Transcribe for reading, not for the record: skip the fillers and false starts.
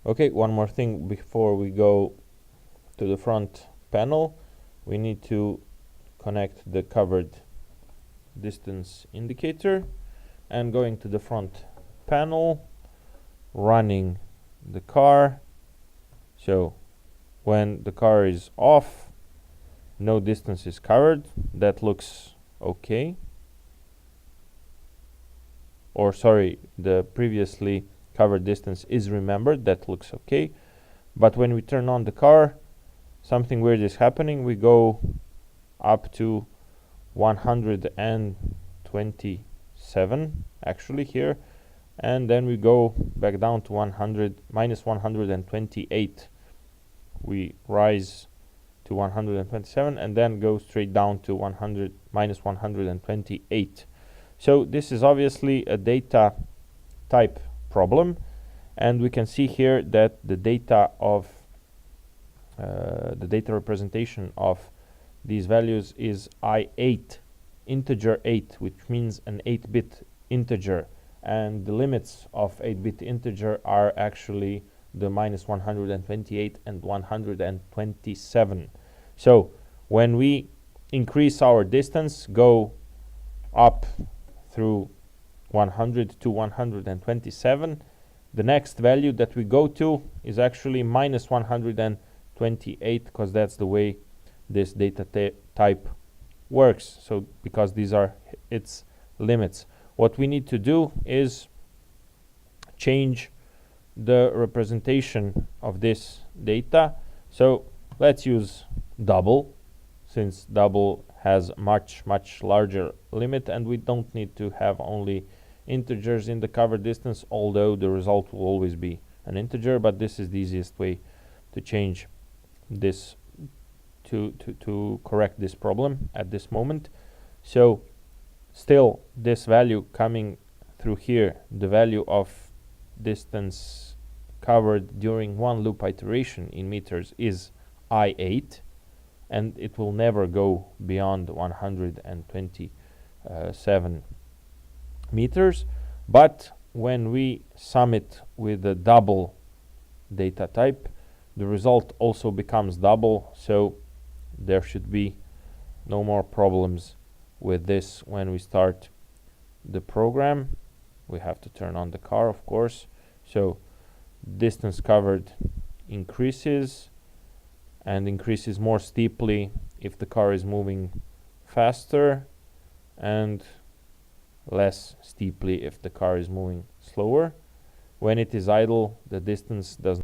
Okay, one more thing before we go to the front panel. We need to connect the covered distance indicator, and going to the front panel, running the car. So when the car is off, no distance is covered. That looks okay. Or sorry, the previously covered distance is remembered. That looks okay. But when we turn on the car, something weird is happening. We go up to 127 actually here, and then we go back down to minus 128. We rise to 127 and then go straight down to minus 128. So this is obviously a data type problem, and we can see here that the data representation of these values is I8, integer 8, which means an 8-bit integer, and the limits of 8-bit integer are actually the minus 128 and 127. So when we increase our distance, go up through 100 to 127, the next value that we go to is actually minus 128, because that's the way this data type works. So because these are its limits, what we need to do is change the representation of this data. So let's use double, since double has much larger limit, and we don't need to have only integers in the covered distance, although the result will always be an integer, but this is the easiest way to change this, to correct this problem at this moment. So still this value coming through here, the value of distance covered during one loop iteration in meters is I8, and it will never go beyond 127 meters. But when we sum it with the double data type, the result also becomes double, so there should be no more problems with this when we start the program. We have to turn on the car, of course. So distance covered increases, and increases more steeply if the car is moving faster, and less steeply if the car is moving slower. When it is idle, the distance does